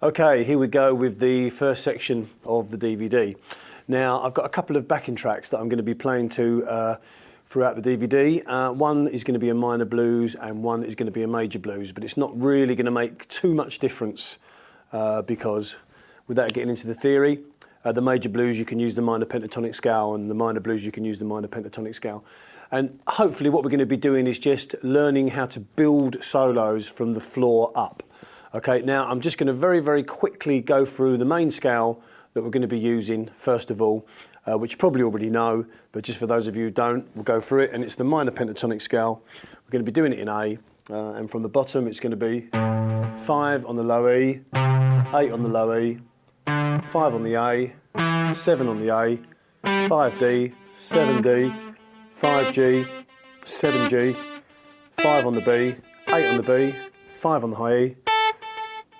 Okay, here we go with the first section of the DVD. Now, I've got a couple of backing tracks that I'm going to be playing to throughout the DVD. One is going to be a minor blues and one is going to be a major blues, but it's not really going to make too much difference because without getting into the theory, the major blues you can use the minor pentatonic scale and the minor blues you can use the minor pentatonic scale. And hopefully what we're going to be doing is just learning how to build solos from the floor up. Okay, now I'm just going to very, very quickly go through the main scale that we're going to be using first of all, which you probably already know, but just for those of you who don't, we'll go through it, and it's the minor pentatonic scale. We're going to be doing it in A, and from the bottom it's going to be 5 on the low E, 8 on the low E, 5 on the A, 7 on the A, 5D, 7D, 5G, 7G, 5 on the B, 8 on the B, 5 on the high E,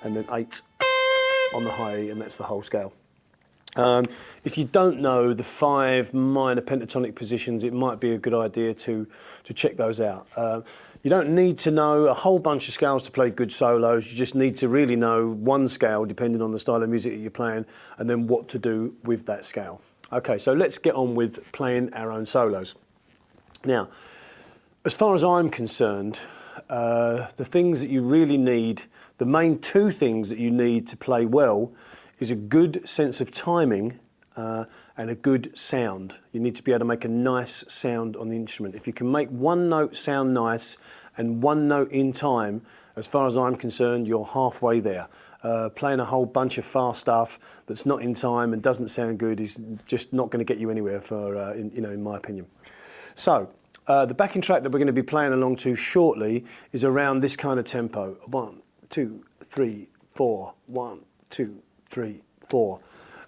and then 8 on the high E, and that's the whole scale. If you don't know the 5 minor pentatonic positions, it might be a good idea to check those out. You don't need to know a whole bunch of scales to play good solos. You just need to really know one scale, depending on the style of music that you're playing, and then what to do with that scale. Okay, so let's get on with playing our own solos. Now, as far as I'm concerned, the things that you really need, the main 2 things that you need to play well is a good sense of timing and a good sound. You need to be able to make a nice sound on the instrument. If you can make one note sound nice and one note in time, as far as I'm concerned, you're halfway there. Playing a whole bunch of fast stuff that's not in time and doesn't sound good is just not going to get you anywhere, in my opinion. So, the backing track that we're going to be playing along to shortly is around this kind of tempo. 1, 2, 3, 4. 1, 2, 3, 4.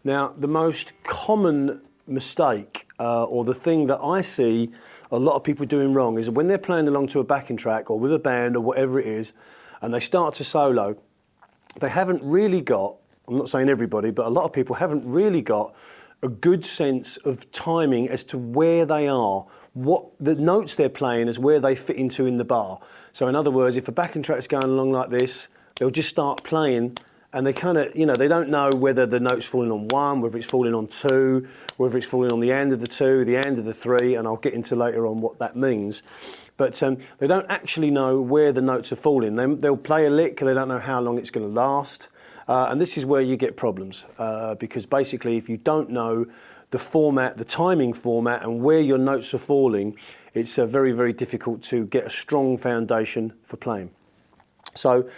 Now, the most common mistake, or the thing that I see a lot of people doing wrong, is when they're playing along to a backing track or with a band or whatever it is, and they start to solo, they haven't really got, I'm not saying everybody, but a lot of people haven't really got a good sense of timing as to where they are, what the notes they're playing is where they fit into in the bar. So in other words, if a backing track's going along like this, they'll just start playing and they kind of, they don't know whether the note's falling on 1, whether it's falling on 2, whether it's falling on the end of the 2, the end of the 3, and I'll get into later on what that means. But they don't actually know where the notes are falling. They'll play a lick and they don't know how long it's going to last. And this is where you get problems, because basically if you don't know the format, the timing format, and where your notes are falling, it's very, very difficult to get a strong foundation for playing. So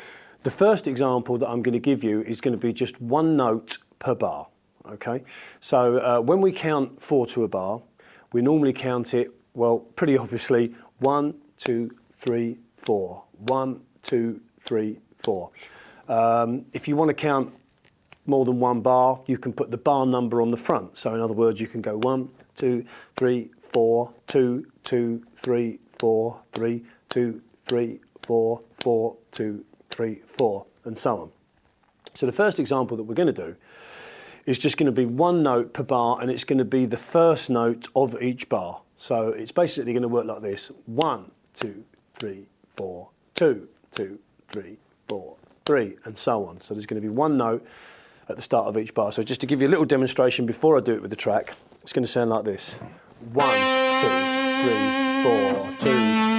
the first example that I'm going to give you is going to be just one note per bar, okay? So when we count 4 to a bar, we normally count it, well, pretty obviously, 1, 2, 3, 4. 1, 2, 3, 4. If you want to count more than one bar, you can put the bar number on the front. So in other words, you can go 1, 2, 3, 4, 2, 2, 3, 4, 3, 2, 3, 4, 4, 2, 3, 4, and so on. So the first example that we're going to do is just going to be one note per bar, and it's going to be the first note of each bar. So it's basically going to work like this: 1, 2, 3, 4, 2, 2, 3, 4, 3, and so on. So there's going to be one note at the start of each bar. So just to give you a little demonstration before I do it with the track, it's going to sound like this: 1, 2, 3, 4, 2,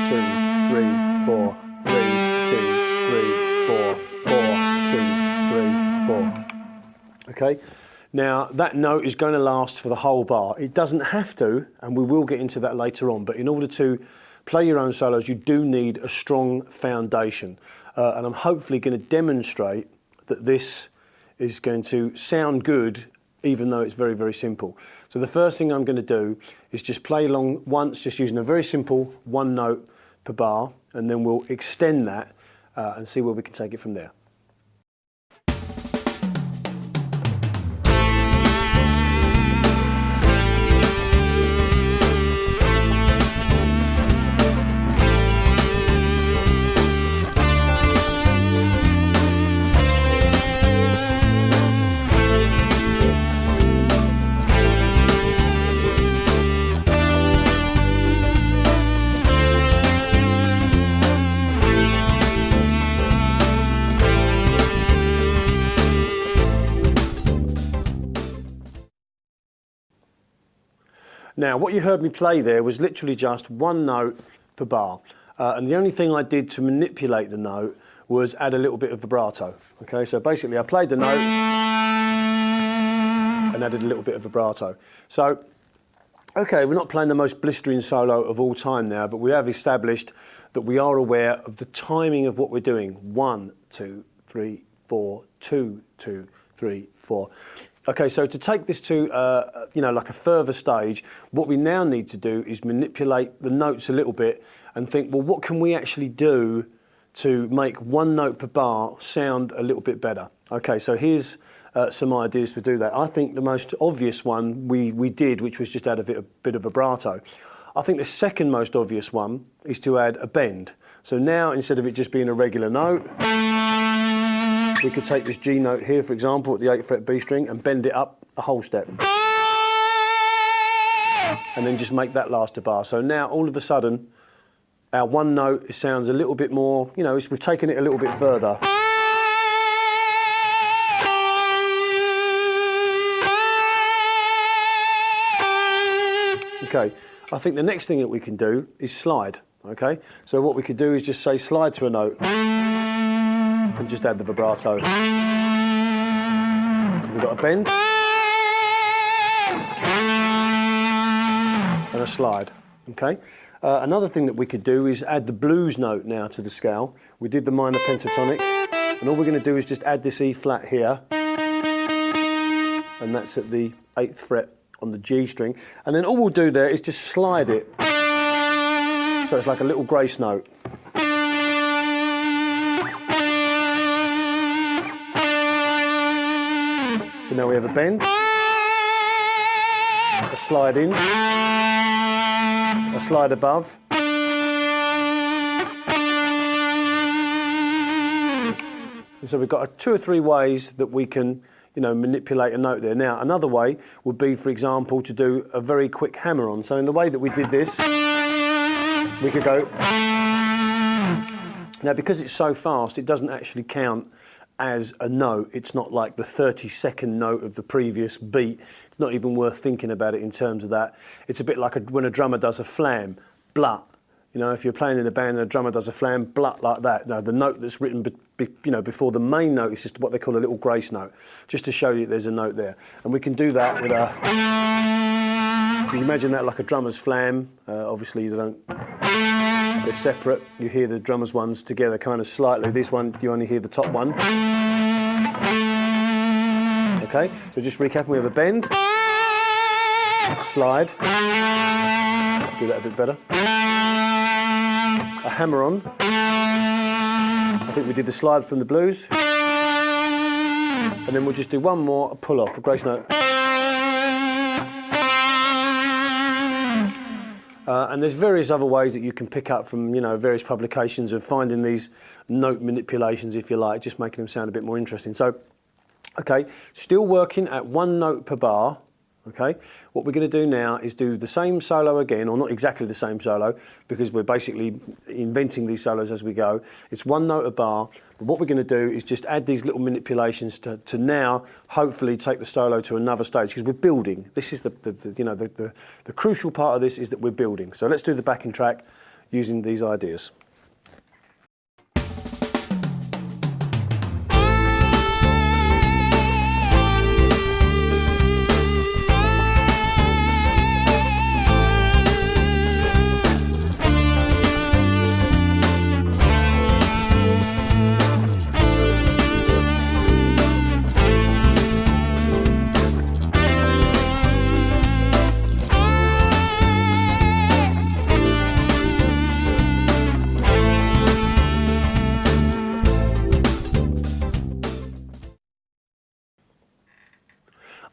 2, 3, 4, 3, 2, 3, 4, 4, 2, 3, 4. Okay. Now that note is going to last for the whole bar. It doesn't have to, and we will get into that later on. But in order to play your own solos, you do need a strong foundation. And I'm hopefully going to demonstrate that this is going to sound good, even though it's very, very simple. So the first thing I'm going to do is just play along once, just using a very simple one note per bar, and then we'll extend that and see where we can take it from there. Now, what you heard me play there was literally just one note per bar. And the only thing I did to manipulate the note was add a little bit of vibrato. Okay, so basically I played the note and added a little bit of vibrato. So, okay, we're not playing the most blistering solo of all time now, but we have established that we are aware of the timing of what we're doing. 1, 2, 3, 4, 2, 2, 3, 4. Okay, so to take this to, you know, like a further stage, what we now need to do is manipulate the notes a little bit and think, well, what can we actually do to make one note per bar sound a little bit better? Okay, so here's some ideas to do that. I think the most obvious one we did, which was just add a bit of vibrato. I think the second most obvious one is to add a bend. So now, instead of it just being a regular note, we could take this G note here, for example, at the 8th fret B string and bend it up a whole step. And then just make that last a bar. So now, all of a sudden, our one note sounds a little bit more, you know, we've taken it a little bit further. Okay, I think the next thing that we can do is slide, okay? So what we could do is just say slide to a note and just add the vibrato. So we've got a bend and a slide, okay? Another thing that we could do is add the blues note now to the scale. We did the minor pentatonic, and all we're going to do is just add this E flat here, and that's at the 8th fret on the G string, and then all we'll do there is just slide it, so it's like a little grace note. So now we have a bend, a slide in, a slide above, and so we've got 2 or 3 ways that we can, you know, manipulate a note there. Now, another way would be, for example, to do a very quick hammer-on. So in the way that we did this, we could go. Now, because it's so fast, it doesn't actually count as a note. It's not like the 30-second note of the previous beat. It's not even worth thinking about it in terms of that. It's a bit like when a drummer does a flam, blut. You know, if you're playing in a band and a drummer does a flam, blut, like that. Now, the note that's written you know, before the main note is just what they call a little grace note, just to show you there's a note there. And we can do that with a... If you imagine that like a drummer's flam, obviously they're separate. You hear the drummer's ones together kind of slightly. This one, you only hear the top one. Okay, so just recapping, we have a bend, slide, do that a bit better, a hammer-on. I think we did the slide from the blues, and then we'll just do one more, a pull-off, a grace note. And there's various other ways that you can pick up from, you know, various publications of finding these note manipulations, if you like, just making them sound a bit more interesting. So, okay, still working at one note per bar, okay? What we're going to do now is do the same solo again, or not exactly the same solo, because we're basically inventing these solos as we go. It's one note a bar, but what we're going to do is just add these little manipulations to now hopefully take the solo to another stage, because we're building. This is the crucial part of this, is that we're building. So let's do the backing track using these ideas.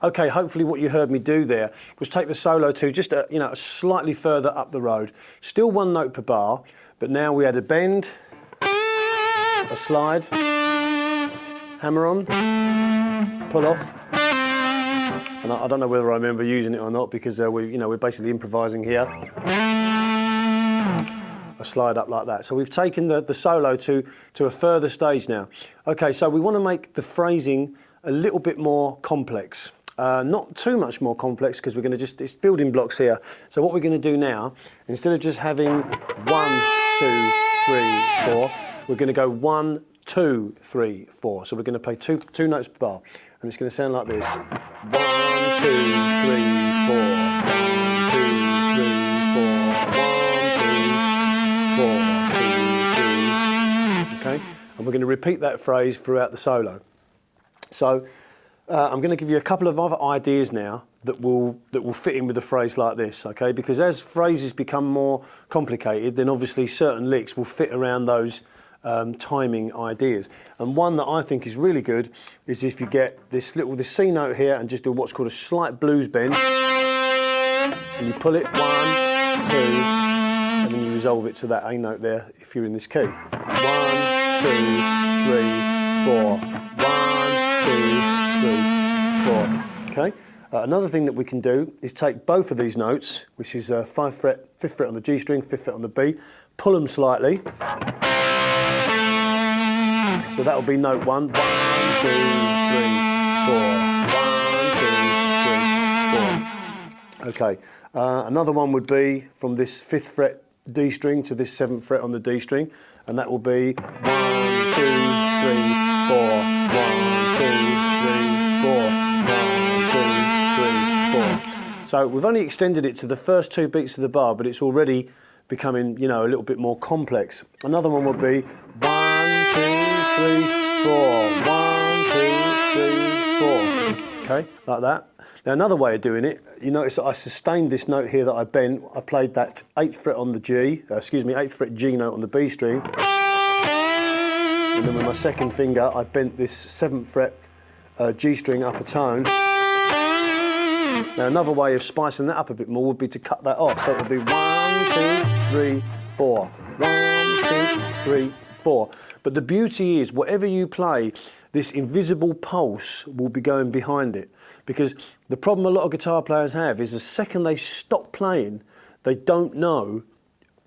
Okay, hopefully what you heard me do there was take the solo to just slightly further up the road. Still one note per bar, but now we add a bend, a slide, hammer on, pull off. And I don't know whether I remember using it or not, because we're basically improvising here. A slide up like that. So we've taken the solo to a further stage now. Okay, so we want to make the phrasing a little bit more complex. not too much more complex because we're going to it's building blocks here. So what we're going to do now, instead of just having 1, 2, 3, 4, we're going to go 1, 2, 3, 4. So we're going to play two notes per bar, and it's going to sound like this: 1, 2, 3, 4, 1, 2, 3, 4, 1, 2, 4, 2, 2. Okay, and we're going to repeat that phrase throughout the solo. So I'm going to give you a couple of other ideas now that will fit in with a phrase like this, okay? Because as phrases become more complicated, then obviously certain licks will fit around those timing ideas. And one that I think is really good is if you get this C note here and just do what's called a slight blues bend, and you pull it 1, 2, and then you resolve it to that A note there if you're in this key. 1, 2, 3, 4. 1, 2, 3, 4. Okay. Another thing that we can do is take both of these notes, which is 5th fret on the G string, 5th fret on the B, pull them slightly. So that will be note 1. 1, 2, 3, 4. 1, 2, 3, 4. Okay. Another one would be from this 5th fret D string to this 7th fret on the D string, and that will be 1, 2, 3, 4. 1, 2, 3, 4. 1, 2, 3, 4. So we've only extended it to the first 2 beats of the bar, but it's already becoming, you know, a little bit more complex. Another one would be 1, 2, 3, 4. 1, 2, 3, 4. Okay, like that. Now another way of doing it, you notice that I sustained this note here that I bent. I played that 8th fret on the 8th fret G note on the B string. And then with my second finger, I bent this 7th fret G string up a tone. Now another way of spicing that up a bit more would be to cut that off. So it would be 1, 2, 3, 4. 1, 2, 3, 4. But the beauty is, whatever you play, this invisible pulse will be going behind it. Because the problem a lot of guitar players have is the second they stop playing, they don't know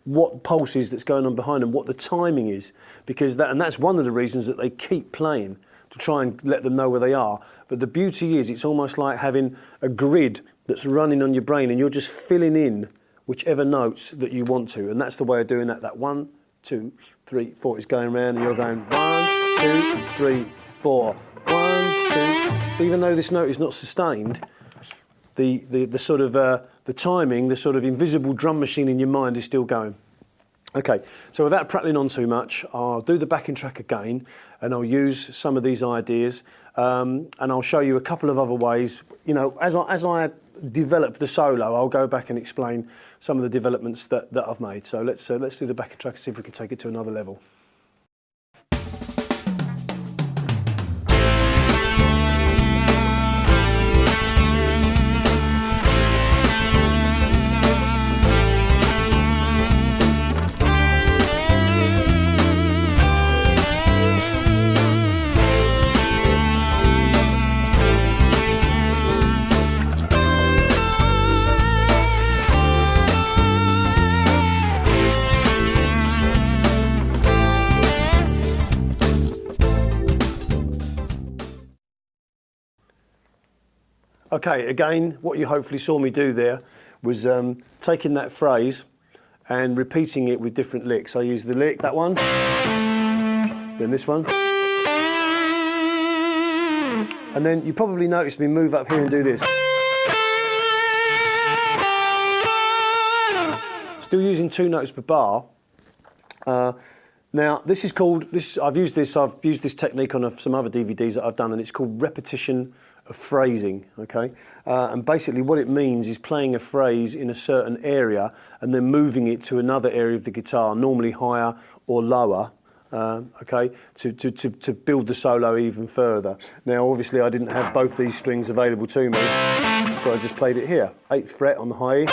what pulse is that's going on behind them, what the timing is. And that's one of the reasons that they keep playing, to try and let them know where they are. But the beauty is, it's almost like having a grid that's running on your brain and you're just filling in whichever notes that you want to. And that's the way of doing that. That 1, 2, 3, 4 is going round and you're going 1, 2, 3, 4. 1, 2. Even though this note is not sustained, the sort of the timing, the sort of invisible drum machine in your mind is still going. Okay, so without prattling on too much, I'll do the backing track again and I'll use some of these ideas and I'll show you a couple of other ways. You know, as I develop the solo, I'll go back and explain some of the developments that I've made. So let's do the backing track and see if we can take it to another level. Okay, again, what you hopefully saw me do there was taking that phrase and repeating it with different licks. I used the lick, that one, then this one. And then you probably noticed me move up here and do this. Still using 2 notes per bar. Now, this is called, I've used this technique on some other DVDs that I've done, and it's called repetition of phrasing, okay? And basically what it means is playing a phrase in a certain area and then moving it to another area of the guitar, normally higher or lower, okay, to build the solo even further. Now, obviously, I didn't have both these strings available to me, so I just played it here, 8th fret on the high E,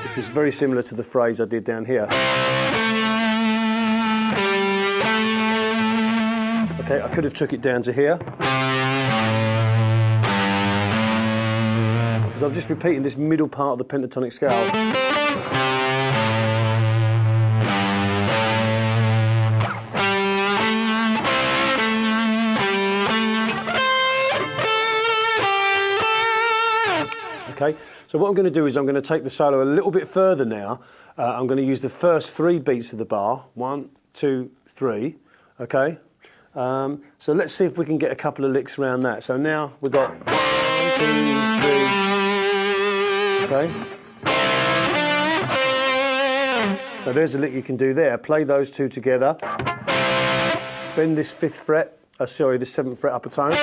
which was very similar to the phrase I did down here. Okay, I could have took it down to here, because I'm just repeating this middle part of the pentatonic scale. Okay, so what I'm going to do is I'm going to take the solo a little bit further now. I'm going to use the first 3 beats of the bar, 1, 2, 3, okay? So let's see if we can get a couple of licks around that. So now we've got 1, 2, 3, okay? Now there's a lick you can do there. Play those 2 together. Bend this 5th fret, sorry, this 7th fret upper tone.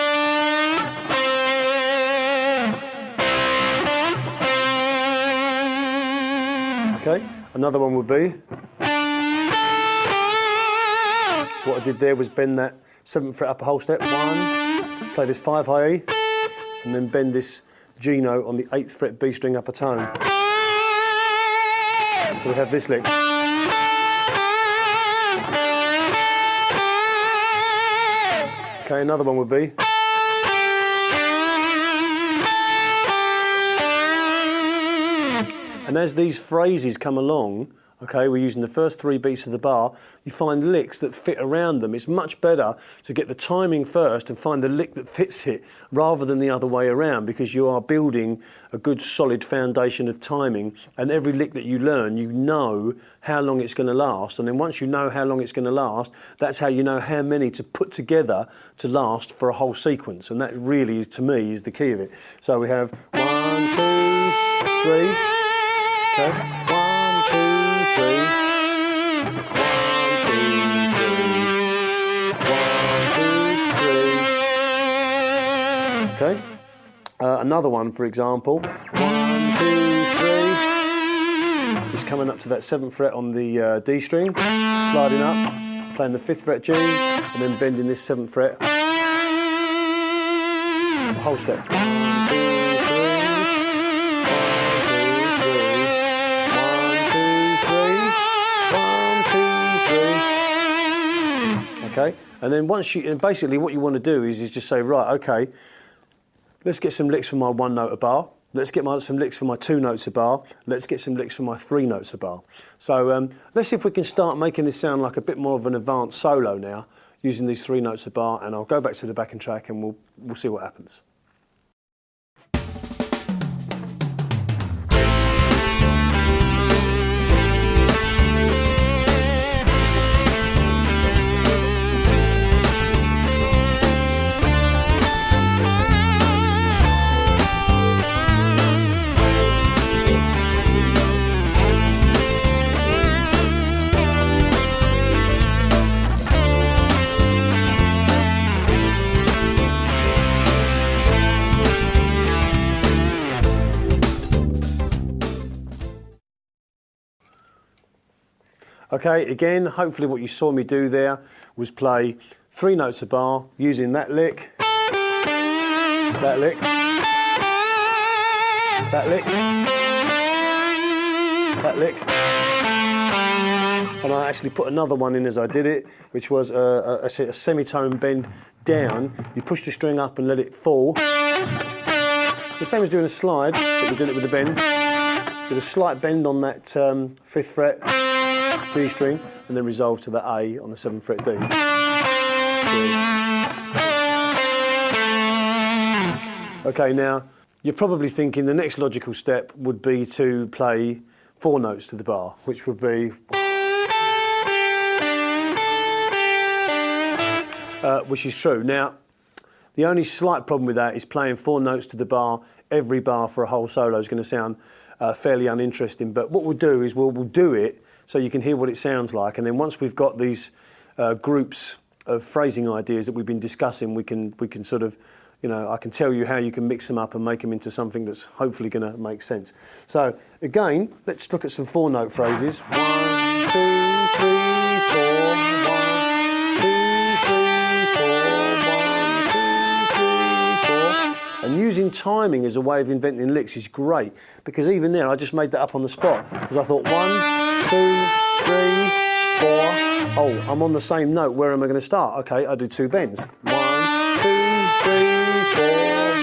Okay, another one would be, what I did there was bend that 7th fret upper whole step, 1, play this 5 high E, and then bend this G note on the 8th fret B string upper tone. So we have this lick. Okay, another one would be, and as these phrases come along, okay, we're using the first 3 beats of the bar, you find licks that fit around them. It's much better to get the timing first and find the lick that fits it rather than the other way around, because you are building a good solid foundation of timing, and every lick that you learn, you know how long it's going to last, and then once you know how long it's going to last, that's how you know how many to put together to last for a whole sequence, and that really, is, to me, is the key of it. So we have 1, 2, 3. Okay, 1, 2, 3. 1, 2, 3. 1, 2, 3. Okay. Another one, for example. 1, 2, 3. Just coming up to that 7th fret on the D string, sliding up, playing the 5th fret G, and then bending this 7th fret. The whole step. 1, 2, 3. Okay, and then once you, and basically what you want to do is just say, right, okay, let's get some licks for my 1 note a bar, let's get some licks for my 2 notes a bar, let's get some licks for my 3 notes a bar. So let's see if we can start making this sound like a bit more of an advanced solo now, using these 3 notes a bar, and I'll go back to the backing track and we'll see what happens. Okay, again, hopefully what you saw me do there was play 3 notes a bar using that lick, that lick, that lick, that lick. And I actually put another one in as I did it, which was a semitone bend down. You push the string up and let it fall. It's the same as doing a slide, but you're doing it with a bend. With a slight bend on that 5th fret G string, and then resolve to the A on the 7th fret D. Okay, now you're probably thinking the next logical step would be to play 4 notes to the bar, which would be, which is true. Now, the only slight problem with that is playing 4 notes to the bar, every bar for a whole solo is going to sound fairly uninteresting. But what we'll do is we'll do it so you can hear what it sounds like, and then once we've got these groups of phrasing ideas that we've been discussing, we can sort of, you know, I can tell you how you can mix them up and make them into something that's hopefully going to make sense. So again, let's look at some 4 note phrases. 1, 2, 3, 4. 1, 2, 3, 4. 1, 2, 3, 4. And using timing as a way of inventing licks is great, because even there I just made that up on the spot, because I thought 1, 2, 3, 4. Oh, I'm on the same note. Where am I going to start? Okay, I do 2 bends. 1, 2, 3, 4.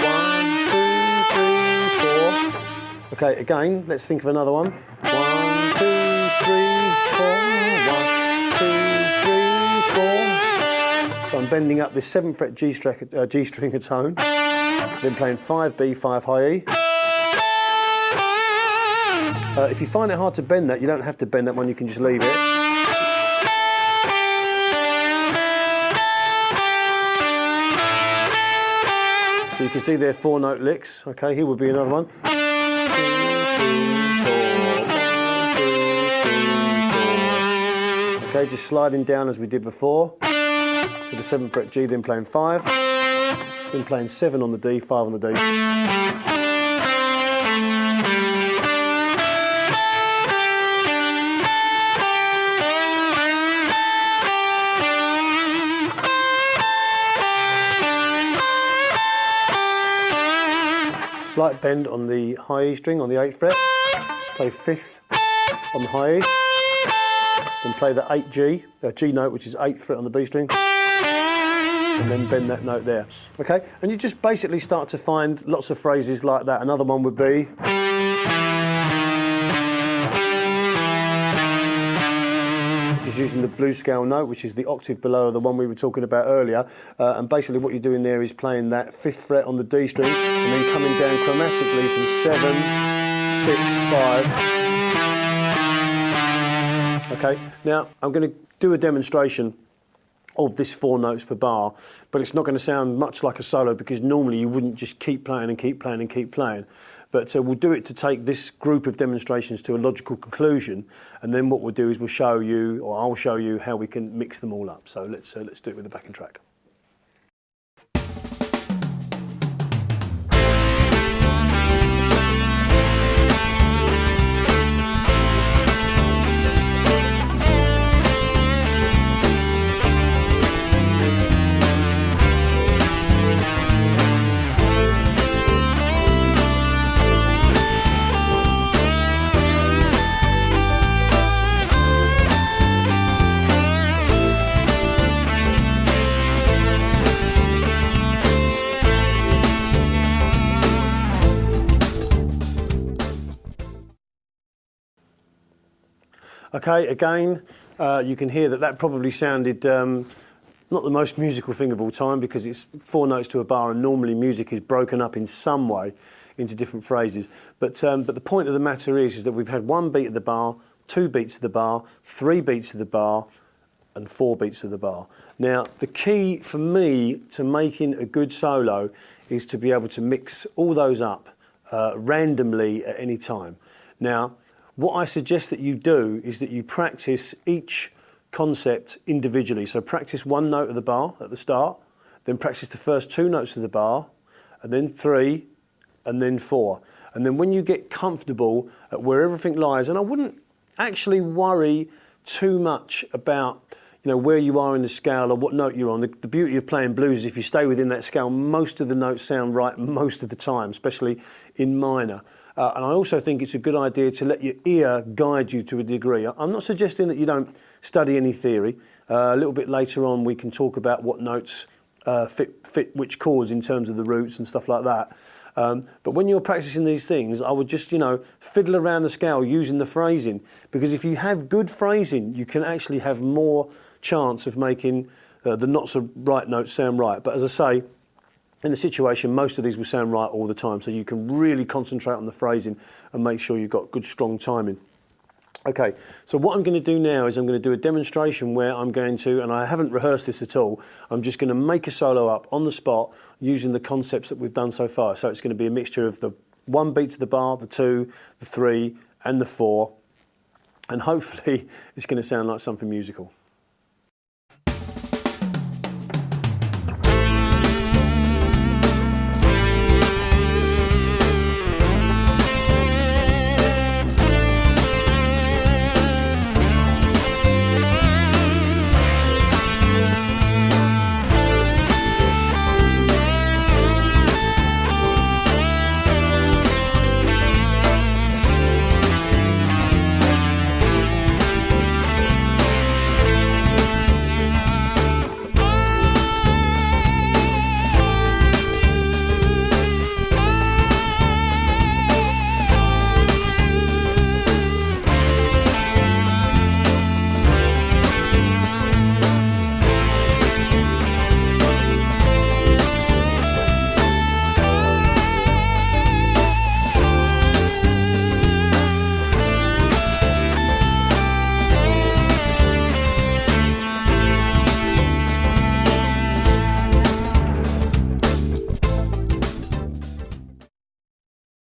1, 2, 3, 4. Okay, again, let's think of another one. 1, 2, 3, 4. 1, 2, 3, 4. So I'm bending up this 7th fret G string a tone, then playing 5B, 5 high E. If you find it hard to bend that, you don't have to bend that one, you can just leave it. So you can see they're 4-note licks. Okay, here would be another one. 1, 2, 3, 4. Okay, just sliding down as we did before to the 7th fret G, then playing 5, then playing 7 on the D, 5 on the D. Slight bend on the high E string on the 8th fret, play 5th on the high E, then play the 8G, the G note, which is 8th fret on the B string, and then bend that note there. Okay, and you just basically start to find lots of phrases like that. Another one would be, just using the blues scale note, which is the octave below the one we were talking about earlier, and basically what you're doing there is playing that 5th fret on the D string and then coming down chromatically from 7, 6, 5. Okay, now I'm going to do a demonstration of this 4 notes per bar, but it's not going to sound much like a solo because normally you wouldn't just keep playing and keep playing and keep playing. But we'll do it to take this group of demonstrations to a logical conclusion, and then what we'll do is we'll show you, or I'll show you, how we can mix them all up. So let's do it with the backing track. Okay, again, you can hear that probably sounded not the most musical thing of all time because it's 4 notes to a bar and normally music is broken up in some way into different phrases. But the point of the matter is that we've had 1 beat of the bar, 2 beats of the bar, 3 beats of the bar, and 4 beats of the bar. Now, the key for me to making a good solo is to be able to mix all those up randomly at any time. Now, what I suggest that you do is that you practice each concept individually. So practice 1 note of the bar at the start, then practice the first 2 notes of the bar, and then 3, and then 4. And then when you get comfortable at where everything lies, and I wouldn't actually worry too much about where you are in the scale or what note you're on. The beauty of playing blues is if you stay within that scale, most of the notes sound right most of the time, especially in minor. And I also think it's a good idea to let your ear guide you to a degree. I'm not suggesting that you don't study any theory. A little bit later on we can talk about what notes fit which chords in terms of the roots and stuff like that. But when you're practicing these things, I would just, fiddle around the scale using the phrasing. Because if you have good phrasing, you can actually have more chance of making the not so right notes sound right. But as I say, in the situation, most of these will sound right all the time, so you can really concentrate on the phrasing and make sure you've got good, strong timing. Okay, so what I'm going to do now is I'm going to do a demonstration where I'm going to, and I haven't rehearsed this at all, I'm just going to make a solo up on the spot using the concepts that we've done so far. So it's going to be a mixture of the 1 beat to the bar, the 2, the 3, and the 4, and hopefully it's going to sound like something musical.